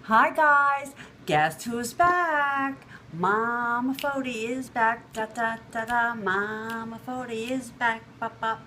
Hi guys, guess who's back? Mama Fody is back, da da da da. Mama Fody is back, pop pop.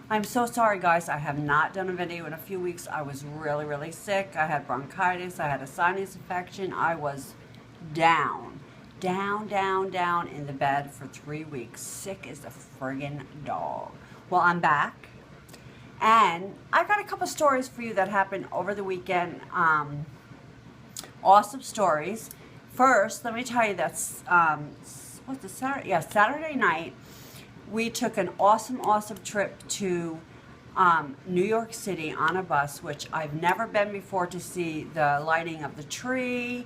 I'm so sorry guys, I have not done a video in a few weeks. I was really sick. I had bronchitis, I had a sinus infection. I was down in the bed for 3 weeks, sick as a friggin' dog. Well, I'm back, and I got a couple stories for you that happened over the weekend. Awesome stories. First, let me tell you that's what's the Saturday? Yeah, Saturday night we took an awesome trip to New York City on a bus, which I've never been before, to see the lighting of the tree.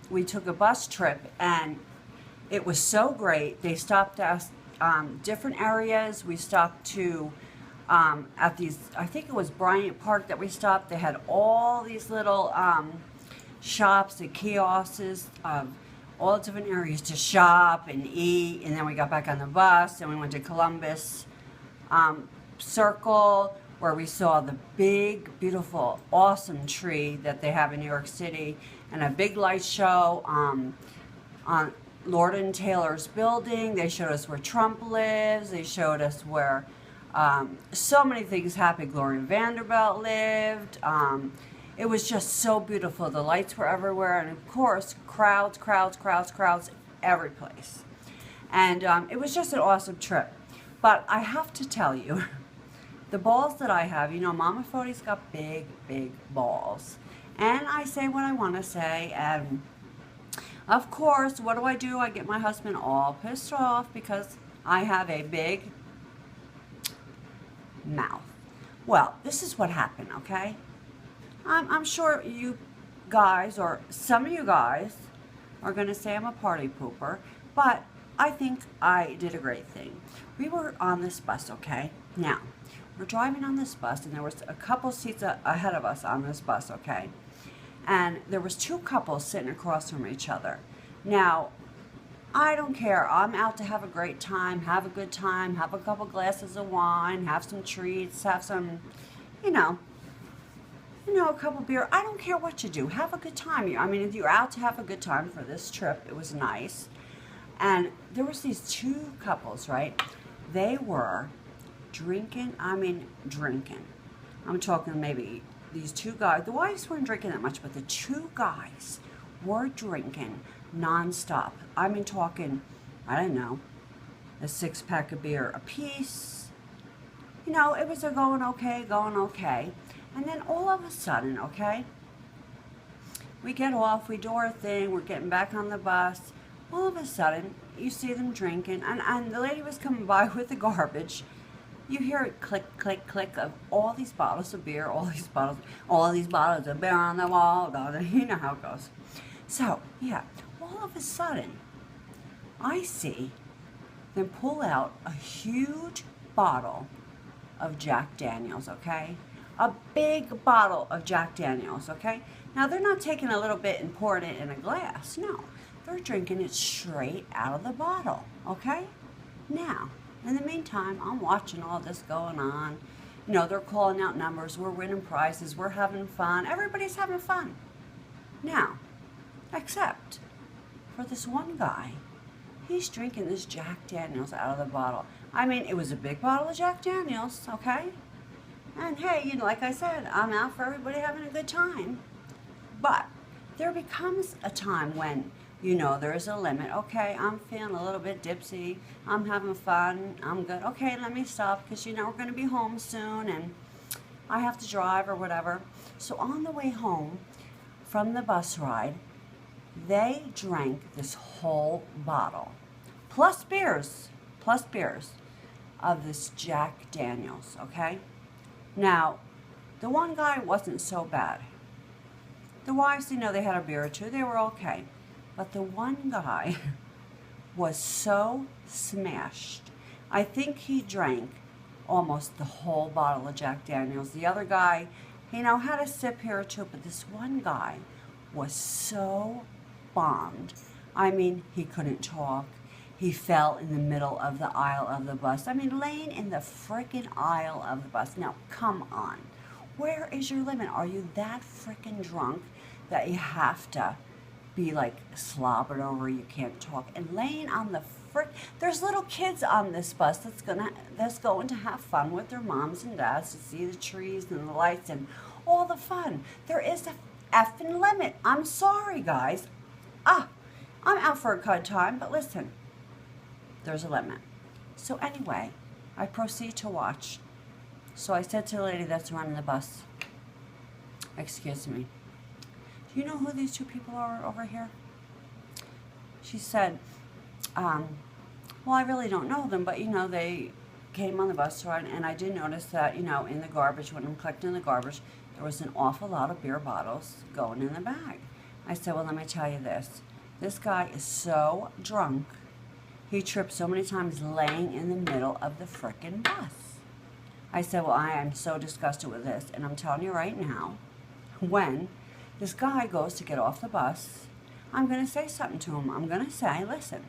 We took a bus trip and it was so great. They stopped us different areas. We stopped to at these, I think it was Bryant Park that we stopped. They had all these little shops and kiosks of all different areas to shop and eat. And then we got back on the bus and we went to Columbus Circle, where we saw the big, beautiful, awesome tree that they have in New York City, and a big light show on Lord and Taylor's building. They showed us where Trump lives. They showed us where so many things happened. Gloria Vanderbilt lived. It was just so beautiful. The lights were everywhere, and of course, crowds every place. And it was just an awesome trip. But I have to tell you, the balls that I have, you know, Mama Fody's got big balls. And I say what I want to say, and of course, what do? I get my husband all pissed off because I have a big mouth. Well, this is what happened, okay? I'm sure you guys, or some of you guys, are going to say I'm a party pooper, but I think I did a great thing. We were on this bus, okay? Now, we're driving on this bus, and there was a couple seats ahead of us on this bus, okay? And there was two couples sitting across from each other. Now, I don't care. I'm out to have a great time, have a good time, have a couple glasses of wine, have some treats, have some, you know, a couple beer. I don't care what you do. Have a good time. I mean, if you're out to have a good time for this trip, it was nice. And there was these two couples, right? They were drinking. I'm talking maybe these two guys. The wives weren't drinking that much, but the two guys were drinking nonstop. Talking, I don't know, a 6-pack of beer apiece. You know, it was going okay. And then all of a sudden, okay, we get off, we do our thing, we're getting back on the bus. All of a sudden, you see them drinking, and the lady was coming by with the garbage. You hear it click of all these bottles of beer, all these bottles of beer on the wall. You know how it goes. So, yeah, all of a sudden, I see them pull out a huge bottle of Jack Daniels, okay? A big bottle of Jack Daniels, okay? Now, they're not taking a little bit and pouring it in a glass. No, they're drinking it straight out of the bottle, okay? Now, in the meantime, I'm watching all this going on. You know, they're calling out numbers. We're winning prizes. We're having fun. Everybody's having fun. Now, except for this one guy. He's drinking this Jack Daniels out of the bottle. It was a big bottle of Jack Daniels, okay? And hey, you know, like I said, I'm out for everybody having a good time. But there becomes a time when, you know, there is a limit. Okay, I'm feeling a little bit dipsy. I'm having fun. I'm good. Okay, let me stop, because, you know, we're going to be home soon and I have to drive or whatever. So on the way home from the bus ride, they drank this whole bottle, plus beers of this Jack Daniels, okay? Now, the one guy wasn't so bad. The wives, you know, they had a beer or two. They were okay. But the one guy was so smashed. I think he drank almost the whole bottle of Jack Daniels. The other guy, you know, had a sip here or two, but this one guy was so bombed. He couldn't talk. He fell in the middle of the aisle of the bus. Laying in the frickin' aisle of the bus. Now, come on. Where is your limit? Are you that frickin' drunk that you have to be like slobbered over, you can't talk, and laying on the frick. There's little kids on this bus that's going to have fun with their moms and dads to see the trees and the lights and all the fun. There is a effing limit. I'm sorry, guys. I'm out for a good time, but listen, there's a limit. So anyway, I proceed to watch. So I said to the lady that's running the bus, excuse me, do you know who these two people are over here? She said, well, I really don't know them, but, they came on the bus ride, and I did notice that, in the garbage, when I'm collecting the garbage, there was an awful lot of beer bottles going in the bag. I said, well, let me tell you this. This guy is so drunk, he tripped so many times laying in the middle of the frickin' bus. I said, well, I am so disgusted with this, and I'm telling you right now, when this guy goes to get off the bus, I'm going to say something to him. I'm going to say, listen,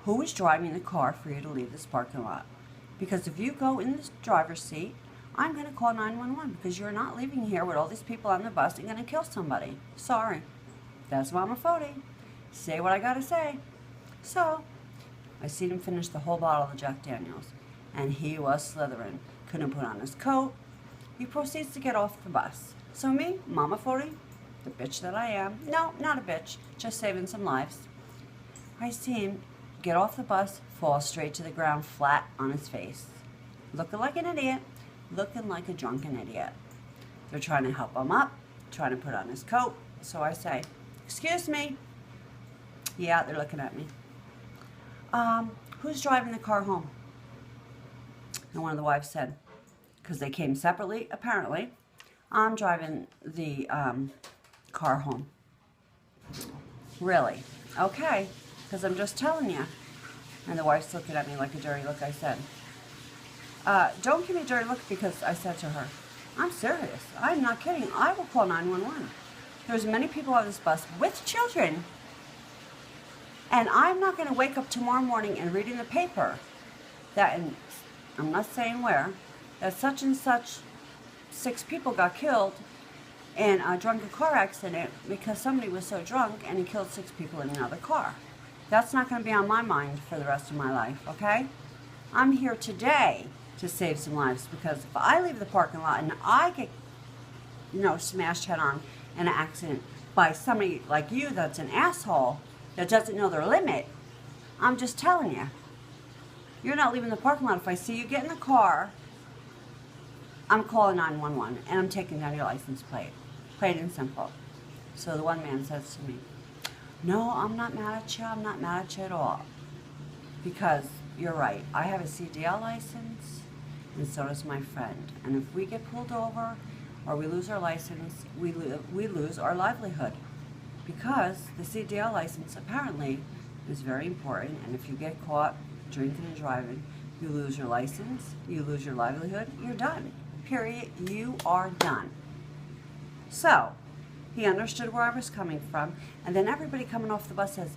who is driving the car for you to leave this parking lot? Because if you go in the driver's seat, I'm going to call 911 because you're not leaving here with all these people on the bus and going to kill somebody. Sorry. That's Mama Fody. Say what I got to say. So, I seen him finish the whole bottle of Jack Daniels, and he was slithering. Couldn't put on his coat. He proceeds to get off the bus. So me, Mama Fody, the bitch that I am, no, not a bitch, just saving some lives. I see him get off the bus, fall straight to the ground, flat on his face. Looking like an idiot, looking like a drunken idiot. They're trying to help him up, trying to put on his coat. So I say, excuse me. Yeah, they're looking at me. Who's driving the car home? And one of the wives said, because they came separately, apparently, I'm driving the car home. Really? Okay, because I'm just telling you. And the wife's looking at me like a dirty look. I said, don't give me a dirty look, because I said to her, I'm serious. I'm not kidding. I will call 911. There's many people on this bus with children, and I'm not going to wake up tomorrow morning and read in the paper that, and I'm not saying where, that such and such 6 people got killed in a drunken car accident because somebody was so drunk and he killed 6 people in another car. That's not going to be on my mind for the rest of my life, okay? I'm here today to save some lives, because if I leave the parking lot and I get, smashed head on in an accident by somebody like you that's an asshole that doesn't know their limit, I'm just telling you, you're not leaving the parking lot. If I see you get in the car, I'm calling 911, and I'm taking down your license plate. Plain and simple. So the one man says to me, no, I'm not mad at you. I'm not mad at you at all. Because you're right. I have a CDL license, and so does my friend. And if we get pulled over or we lose our license, we lose our livelihood. Because the CDL license apparently is very important, and if you get caught drinking and driving, you lose your license, you lose your livelihood, you're done. Period. You are done. So, he understood where I was coming from, and then everybody coming off the bus says,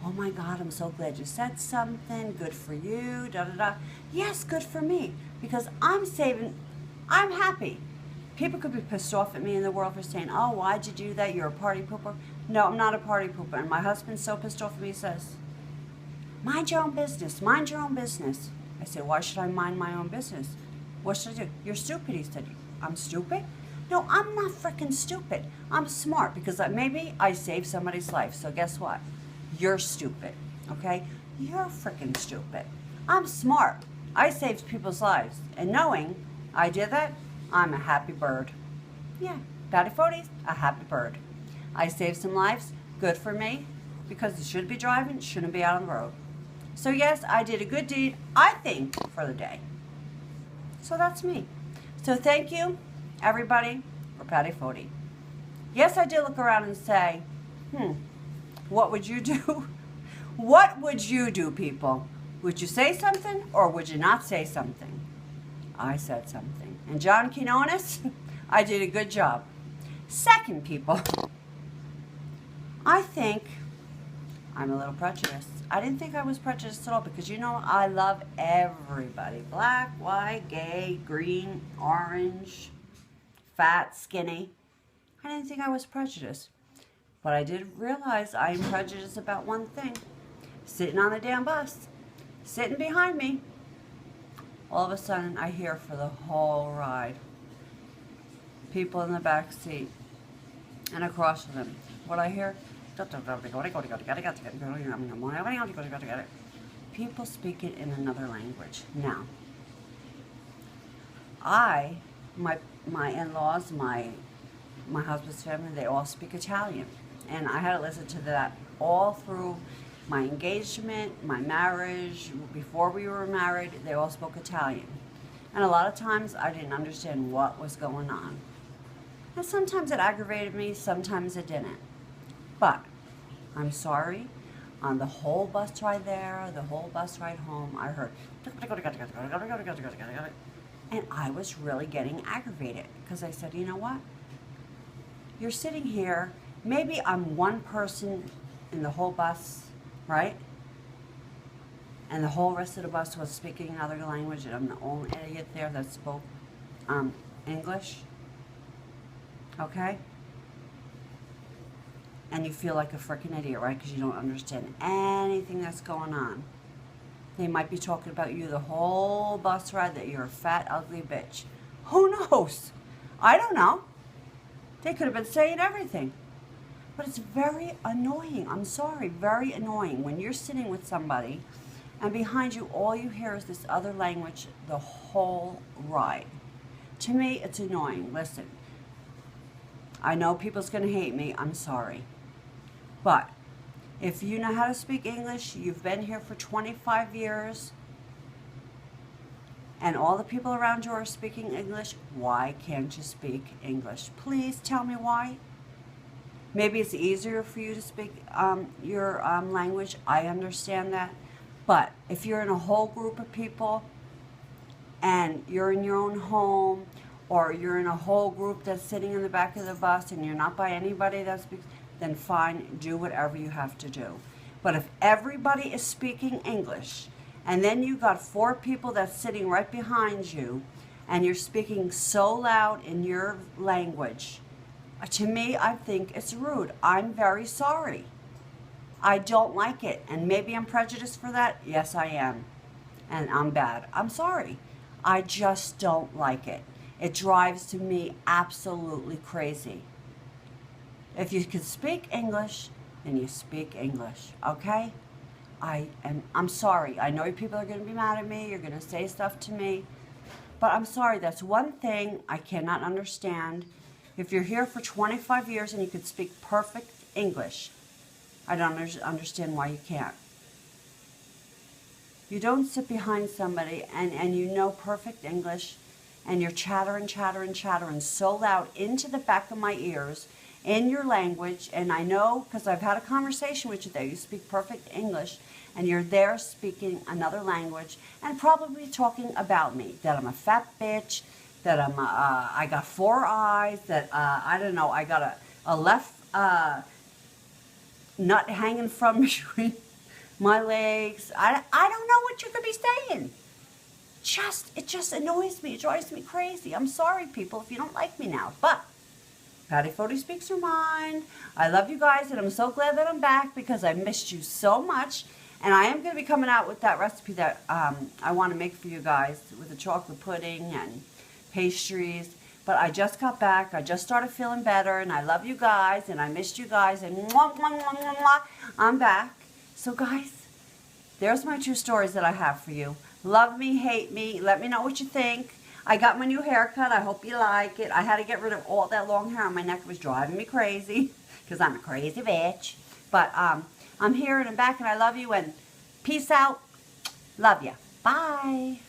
oh my God, I'm so glad you said something, good for you, da-da-da. Yes, good for me, because I'm happy. People could be pissed off at me in the world for saying, oh, why'd you do that, you're a party pooper. No, I'm not a party pooper, and my husband's so pissed off at me, he says, mind your own business, mind your own business. I said, why should I mind my own business? What should I do? You're stupid, he said. I'm stupid? No, I'm not freaking stupid. I'm smart, because maybe I saved somebody's life. So guess what? You're stupid, okay? You're freaking stupid. I'm smart. I saved people's lives. And knowing I did that, I'm a happy bird. Yeah, Patty Fody's a happy bird. I saved some lives, good for me, because you shouldn't be driving, shouldn't be out on the road. So yes, I did a good deed, I think, for the day. So that's me. So thank you, everybody, for Patty Fody. Yes, I did look around and say, what would you do? What would you do, people? Would you say something, or would you not say something? I said something. And John Quinones, I did a good job. Second, people, I think I'm a little prejudiced. I didn't think I was prejudiced at all, because I love everybody. Black, white, gay, green, orange, fat, skinny. I didn't think I was prejudiced. But I did realize I am prejudiced about one thing. Sitting on the damn bus, sitting behind me, all of a sudden I hear for the whole ride, people in the back seat and across from them. What I hear? People speaking in another language. Now, my in-laws, my husband's family, they all speak Italian. And I had to listen to that all through my engagement, my marriage, before we were married, they all spoke Italian. And a lot of times I didn't understand what was going on. And sometimes it aggravated me, sometimes it didn't. But I'm sorry, on the whole bus ride there, the whole bus ride home, I heard, and I was really getting aggravated because I said, you know what? You're sitting here, maybe I'm one person in the whole bus, right? And the whole rest of the bus was speaking another language, and I'm the only idiot there that spoke English. Okay? And you feel like a freaking idiot, right? Because you don't understand anything that's going on. They might be talking about you the whole bus ride, that you're a fat, ugly bitch. Who knows? I don't know. They could have been saying everything. But it's very annoying. I'm sorry, very annoying when you're sitting with somebody and behind you all you hear is this other language the whole ride. To me, it's annoying. Listen, I know people's going to hate me. I'm sorry. But if you know how to speak English, you've been here for 25 years, and all the people around you are speaking English, why can't you speak English? Please tell me why. Maybe it's easier for you to speak your language. I understand that. But if you're in a whole group of people and you're in your own home, or you're in a whole group that's sitting in the back of the bus and you're not by anybody that speaks, then fine, do whatever you have to do. But if everybody is speaking English and then you got 4 people that's sitting right behind you and you're speaking so loud in your language, to me, I think it's rude. I'm very sorry. I don't like it. And maybe I'm prejudiced for that. Yes, I am. And I'm bad. I'm sorry. I just don't like it. It drives to me absolutely crazy. If you can speak English, then you speak English, okay? I'm sorry. I know people are going to be mad at me. You're going to say stuff to me. But I'm sorry. That's one thing I cannot understand. If you're here for 25 years and you can speak perfect English, I don't understand why you can't. You don't sit behind somebody and you know perfect English and you're chattering so loud into the back of my ears in your language. And I know, because I've had a conversation with you there, you speak perfect English and you're there speaking another language and probably talking about me, that I'm a fat bitch, that I got 4 eyes, that, I don't know, I got a left nut hanging from between my legs. I don't know what you could be saying. It just annoys me. It drives me crazy. I'm sorry, people, if you don't like me now. But Patty Fody speaks her mind. I love you guys, and I'm so glad that I'm back because I missed you so much. And I am going to be coming out with that recipe that I want to make for you guys with the chocolate pudding and pastries. But I just got back. I just started feeling better, and I love you guys, and I missed you guys, and mwah, mwah, mwah, mwah, mwah. I'm back. So, guys, there's my 2 stories that I have for you. Love me, hate me. Let me know what you think. I got my new haircut. I hope you like it. I had to get rid of all that long hair on my neck. It was driving me crazy because I'm a crazy bitch. But I'm here and I'm back, and I love you, and peace out. Love ya. Bye.